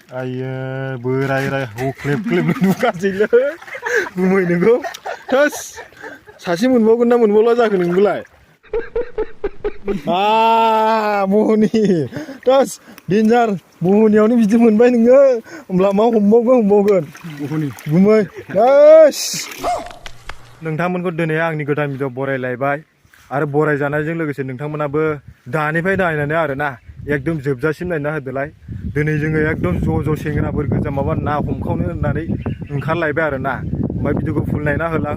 आयो बोराय हख्लेब ख्लेब नुगासैलै गुमै नोंखौ थोस सासे मोनबावगोन ना मोनबावला जाखो नोंबोलाय महनि थोस डेन्जार महनियावनो बिदि मोनबाय नोङो होमब्ला मा हमबावगोन गुमै थोस नोंथांमोनखौ दिनै आंनि गोदान भिडिअ बरायलायबाय आरो बरायजानायजों लोगोसे नोंथांमोनाबो दानिफ्राय नायनानै आरोना एकदम जोबजासिम नायना होदोलाय दिनै जोङो एकदम ज' सेंग्राफोर गोजा माबा ना हमखावनो होननानै ओंखारलायबाय आरोना ओमफ्राय भिडिअखौ फुल नायना होलां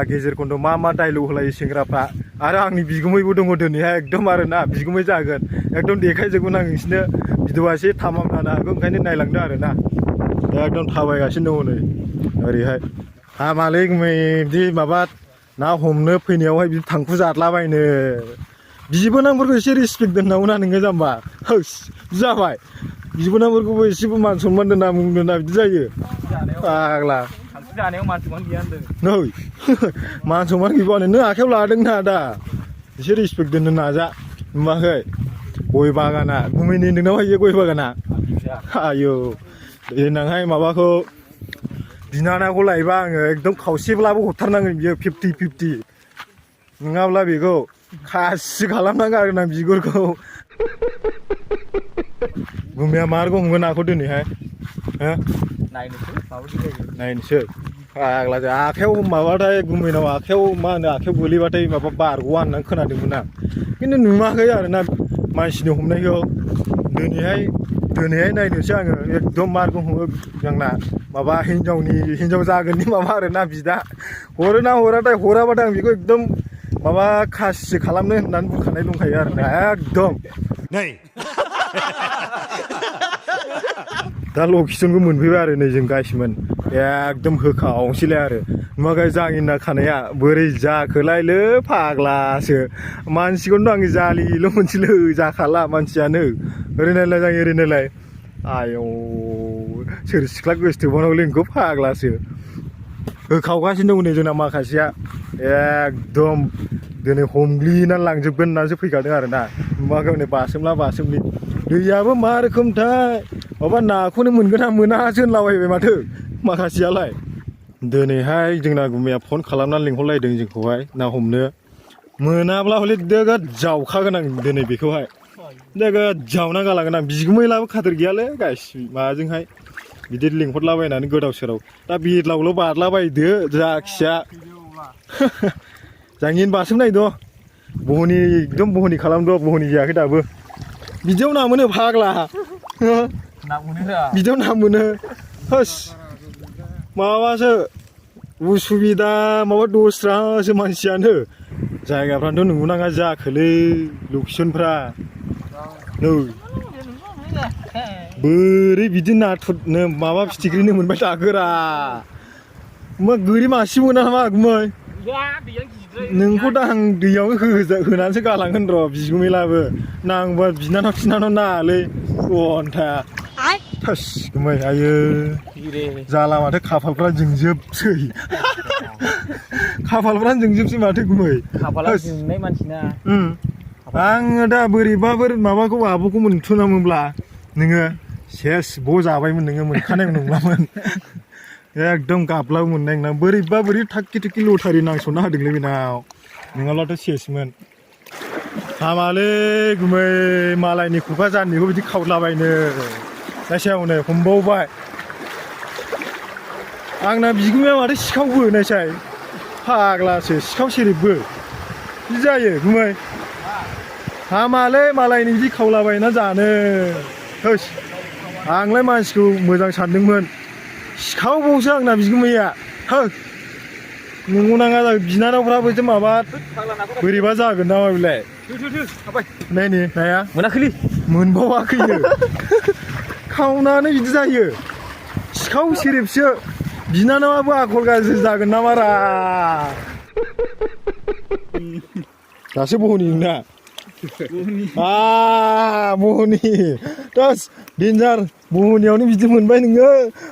गेजेर खन्द'आव मा डाइलग होलायो सेंग्राफ्रा आरो आंनि बिगुमैबो दङ दिनैहाय एकदम आरोना बिगुमै जागोन एकदम देखायजोबगोन आं नोंसिनो भिडिअआ एसे थामाम जानो हागौ ओंखायनो नायलांदो आरोना दा एकदम थाबायगासिनो दङ नै ओरैहाय हामालै गुमै बिदि माबा ना हमनो फैनायावहाय बिदि थांखु जादलाबायनो बिबोनांफोरखौ एसे रिसपेक्ट दोननांगौ ना नोङो जाम्बा होस जाबाय बिबोनांफोरखौबो एसेबो मान सनमान दोनना बिदि जायो फाग्ला थांखु जानायाव मान सनमान गैया होनदों नै मान सनमान गैबानो नों आखायाव लादोंना दा एसे रिसपेक्ट दोननो नाजा नुवाखै गय बागाना गुमैनि नोंनाव हायो गय बागाना आयौ देनांहाय माबाखौ बिनानावखौ लायबा आङो एकदम खावसेब्लाबो हरथारनांगोन बियो 50-50 नङाब्ला बेखौ खासि खालामनांगोन आरो ना बिगुरखौ गुमैया मारगौ हमगोन नाखौ दिनैहाय हो नायनोसै फाग्ला आखायाव माबाथाय गुमैनाव आखायाव मा होनो आखायाव गोलैबाथाय माबा बारग'आ होननानै खोनादोंमोन आं खिन्थु नुवाखै आरोना मानसिनि हमनायखौ दिनैहाय नायनोसै आङो एकदम मारगौ हमो जोंना माबा हिन्जाव जागोननि माबा आरोना बिदा हरोना हराथाय हराबाथाय आं बेखौ एकदम माबा खासि खालामनो होननानै बुंखानाय दंखायो आरोना एकदम नै दा लकेसनखौ मोनफैबाय आरो नै जों गाइसमोन एकदम होखावसैलाय आरो नुवाखै जाङिना खानाया बोरै जाखोलायलो फाग्लासो मानसिखौनो आङो जालिल' मोनसेलै जाखाला मानसियानो ओरै नायलाय आयौ सोर सिख्ला गोसोथोबावनांगौलै नोंखौ फाग्लासो होखावगासिनो दं नै जोंना माखासेया एकदम दिनै हमग्लिनानै लांजोबगोन होननानैसो फैखादों आरोना नुवाखै हनै बासोमलि दैयाबो मा रोखोमथाय माबा नाखौनो मोनगोन ना मोनासो होनलाबायबाय माथो माखासेयालाय दिनैहाय जोंना गुमैया फन खालामनानै लिंहरलायदों जोंखौहाय ना हमनो मोनाब्ला हले दोगोद जावखागोन आं दिनै बेखौहाय दोगोद जावना गालांगोन आं बिगुमैलाबो खादर गैयालै गाइस माबाजोंहाय बिदि लिंहरलाबायनानै गोदाव सोराव दा बिरलावल' बारलाबायदो जाखिया जाङिन बासोम नायद' बहनि एकदम बहनि खालामद' बहनि जायाखै दाबो बिदियाव ना मोनो फाग्ला बिदियाव ना मोनो होस माबासो उसुबिदा माबा दस्रासो मानसियानो जायगाफ्रानोथ' नुनाङा जाखोलै लकेसनफ्रा नै बोरै बिदि नाथुरनो माबा फिथिख्रिनो मोनबाय थाखोरा मा गोरि मासे मोना नामा गुमै नोंखौ दा आं दैयावनो होनानैसो गालांगोन र' बिगुमैलाबो नांबा बिनानाव नाङालै घन्टा थोस गुमै आयो जाला माथो खाफालफ्रा जोंजोबसै माथो गुमै आङो दा बोरैबाफोर माबाखौ आब'खौ मोनथ'नामोनब्ला नोङो सेस ब' जाबायमोन नोङो मोनखानाय नंलामोन एकदम गाब्लाबो मोननाय नङा बोरै थाक्कि लटारि नांसनना होदोंलै बेनाव नङाब्लाथ' सेसमोन हामालै गुमै मालायनि खुगा जाननिखौ बिदि खावलाबायनो नायसाय हनै हमबावबाय आंना बिगुमाया माथो सिखावबो नायसाय फाग्लासो सिखाव सेरेबबो बिदि जायो गुमै हामालै मालायनि बिदि खावलाबायना जानो होस आंलाय मानसिखौ मोजां सानदोंमोन सिखावबावसो आंना बिगुमैया हो नंगौ नाङा बिनानावफ्राबोसो माबा बोरैबा जागोन नामा बेलाय नायनि नाया मोनाखैलै मोनबावाखैनो खावनानै बिदि जायो सिखाव सेरेबसो बिनानावाबो आखल गाज्रि जागोन नामारा दासो बहनि नोंना महनि दास डेन्जार महनियावनो बिदि मोनबाय नोङो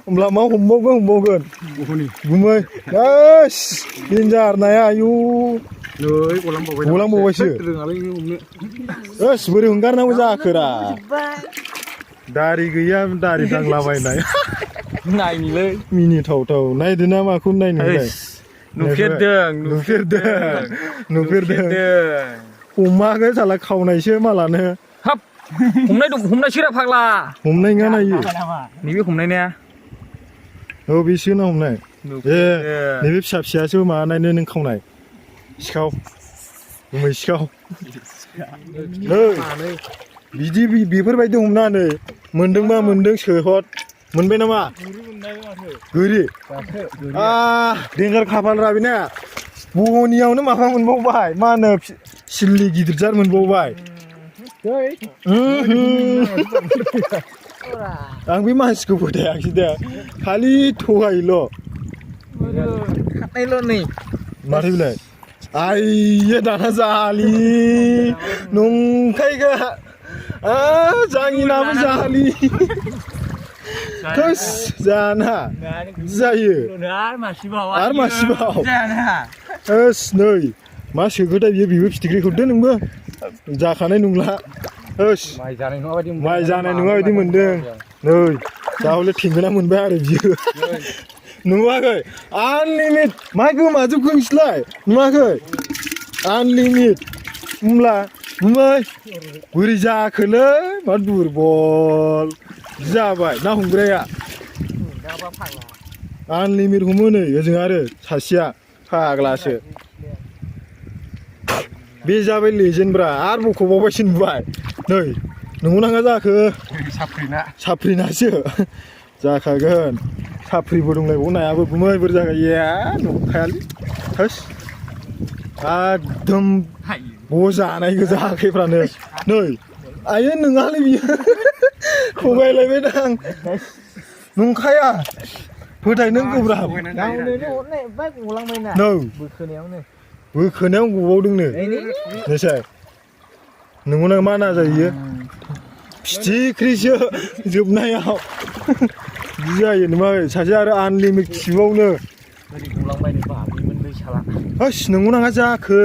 होमब्ला मा हमबावगोन गुमै दास डेन्जार नाया आयु गलांबावबायसो बोरै हंगारनांगौ जाखोरा दारि गैया दारि दांलाबायनाय नायनिलै मिनिथावथाव नायदो ना माखौ नायनोलाय नुफेरदों अमाखौ साला खावनायसो मालानो हाब हमनायसोरा फाग्ला हमनाय नङा नायो नैबे हमनाय औ बेसो ना हमनाय ए नैबे फिसा फिसायासो माबानायनो नों खावनाय सिखाव गुमै सिखाव नै बिदि बेफोरबायदि हमनानै मोनदोंबा मोनदों सोहर मोनबाय नामा गोरि देन्जार खाफालरा बेना बहनियावनो माबा मोनबावबाय मा होनो सिल्लि गिदिर जार मोनबावबाय आं बे मानसिखौ फोथायाखै दा खालि थगायोल' नै माथो बिलाय आइया दाना जालि नंखायगा जाङिनाबो जालि थोस जाना जायो आरो मासिबाव थोस नै मा सोखोथाय बियो फिथिख्रिखौ दो नोंबो जाखानाय नंला थोस माइ जानाय नङा बायदि मोनदों नै दा हले थेंगोना मोनबाय आरो बियो नुवाखै आनलिमिट मा गोमाजोबखो नोंसोरलाय नुवाखै आनलिमिट होमब्ला नुबाय बोरै जाखोलै मा दुरबल जाबाय ना हमग्राया आनलिमिट हमो नै ओजों आरो सासेया फाग्लासो बे जाबाय लेजेन्डब्रा आरो बख'बावबायसो नुबाय नै नंगौ नाङा जाखो साफ्रिनासो जाखागोन साफ्रिबो दंलायबावो नायाबो गुमै बोरै जाखायो नंखायालै थोस एकदम बजानाय गोजा आखाइफ्रानो नै आयो नोङालै बियो थगायलायबाय दां नंखाया फोथायनो गोब्राब नै बोखोनायाव गबावदोंनो नोंसाय नंगौना मा नाजायो फिथिख्रिसो जोबनायाव बिदि जायो नुबाय सासे आरो आनलिमिट खिबावनो होस नंगौ नाङा जाखो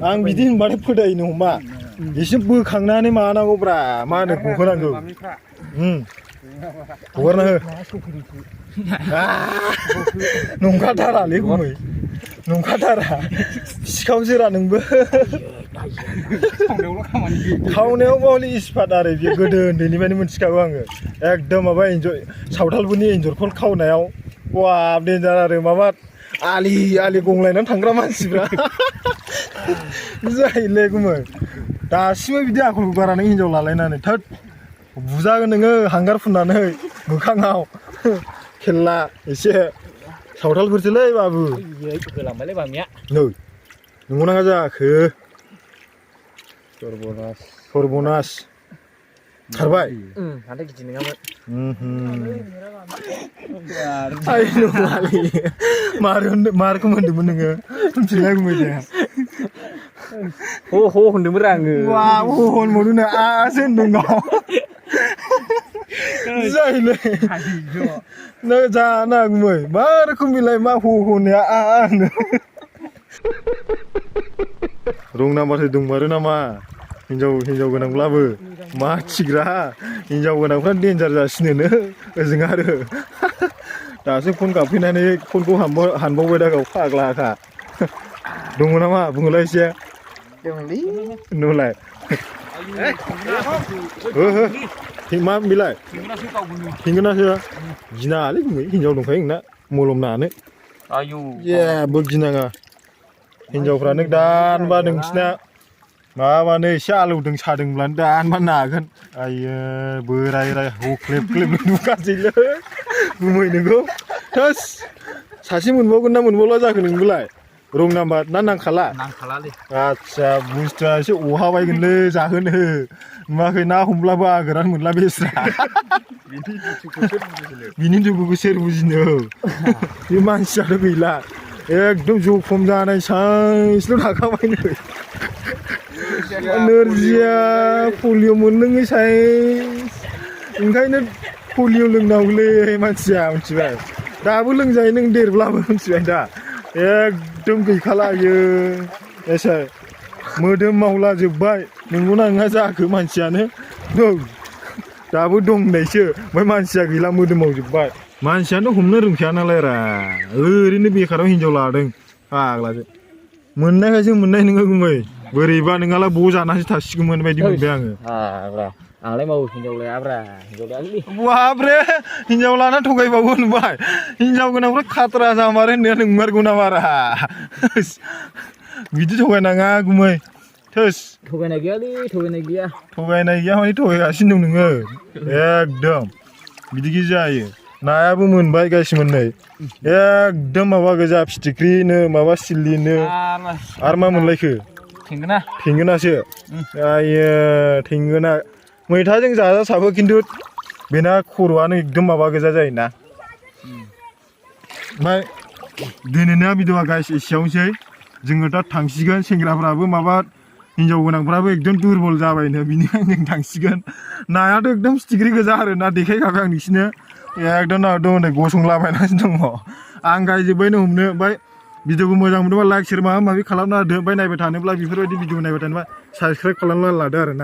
आं बिदि होनबाथाय फोथायनो हमा एसे बोखांनानै मानांगौब्रा मा होनो गहोनांगौ हगारना हो नंखाथारालै गुमै नंखाथारा सिखावसोरा नोंबो खावनायाव हले इस्पात आरो बियो गोदो उन्दैनिफ्रायनो मोनथिखागौ आङो एकदम माबा एन्जय सावथालफोरनि एन्जरखौ खावनायाव वा देन्जार आरो माबा आलि गंलायनानै थांग्रा मानसिफ्रा जायोलै गुमै दासिमबो बिदि आखलखौ गारा नों हिनजाव लालायनानै थोद बुजागोन नोङो हांगार फुननानै मोखाङाव खेला एसे सावथालफोरसोलै बाबु नै नंगौ नाङा जाखो सर्बनास खारबाय गिदिर नङामोन मारखौ मोन्दोंमोन नोङो मिथिलाय गुमैदों होनदोंमोन आङो वा होनबावदोंनो आसो होनदों जायोलै नों जाना गुमै मा रोखोम बिलाय मा होनाया आंनो रं नाम्बारसो दंमारो नामा हिनजाव गोनांब्लाबो मा थिग्रा हिनजाव गोनांफ्रा देन्जार जासिनोनो ओजों आरो दासो फन गाबफैनानै फनखौ हानबावबाय दा गाव फाग्लाखा दङ नामा बुङोलाय एसे नुलाय मा बिलाय थेंगोनासो गिनाङालै गुमै हिनजाव दंखायो नोंना मलम नानो जेबो गिनाङा हिनजावफ्रानो दानबा नोंसिना माबानो एसे आलौदों सादोंब्लानो दानबा नागोन आयो बोराय हख्लेब नुखासैलै गुमै नोंखौ थोस सासे मोनबावगोन ना मोनबावला जाखो नोंबोलाय रं नाम्बार ना नांखालालै आदसा बुस्थुआ एसे अहाबायगोनलै जाहोनो नुवाखै ना हमब्लाबो आगोरानो मोनला बेस्रा बिनि दुखुखौ सोर बुजिनो बे मानसियाथ' गैला एकदम जखम जानाय साइसल' थाखाबाय नै नोरजिया पलिअ मोनलोङै साइस ओंखायनो पलिअ लोंनांगौलै मानसिया मिथिबाय दाबो लोंजायो नों देरब्लाबो मिथिबाय दा एकदम गैखालायो एसे मोदोम मावला जोब्बाय नंगौना नङा जाखो मानसियानो दाबो दं होननायसो ओमफ्राय मानसिया गैला मोदोमाव जोब्बाय मानसियानो हमनो रोंखाया नालाय रा ओरैनो बेखाराव हिनजाव लादों फाग्लासो मोननायखायसो मोननाय नोङो गुमै बोरैबा नोंहालाय ब' जानासो थासिगौमोन बायदि मोनबाय आङो फाग्ला आंलाय मावो हिनजाव लायाब्रा हिनजाव लायालै बाब्रे हिनजाव लाना थगायबावो नुबाय हिनजाव गोनांफ्रा खाथ्रा जामारो होननाया नोंमारगौ नामारा बिदि थगायनाङा गुमै थोस थगायनाय गैयालै थगायनाय गैया थगायनाय गैया माने थगायगासिनो दं नोङो एकदम बिदि जायो नायाबो मोनबाय गासि मोननै एकदम माबा गोजा फिथिख्रिनो माबा सिल्लिनो आरो मा मोनलायखो थेंगोना थेंगोनासो आयो थेंगोना मैथाजों जाजासाबो खिन्थु बेना खर'आनो एकदम माबा गोजा जायोना ओमफ्राय दिनैना भिडिअ'आ गाइस एसेयावनोसै जोङो दा थांसिगोन सेंग्राफ्राबो माबा हिनजाव गोनांफ्राबो एकदम दुरबल जाबायनो बिनिखायनो जों थांसिगोन नायाथ' एकदम फिथिख्रि गोजा आरो ना देखायखाबाय आं नोंसिनो एकदम ना दं नै गसंलाबायनानै दङ आं गायजोब्बायनो हमनो ओमफ्राय भिडिअखौ मोजां मोनदोंबा लाइक सेयार माबा माबि खालामना होदो ओमफ्राय नायबाय थानोब्ला बेफोरबायदि भिडिअ नायबाय थानोबा साबसक्राइब खालामना लादो आरो ना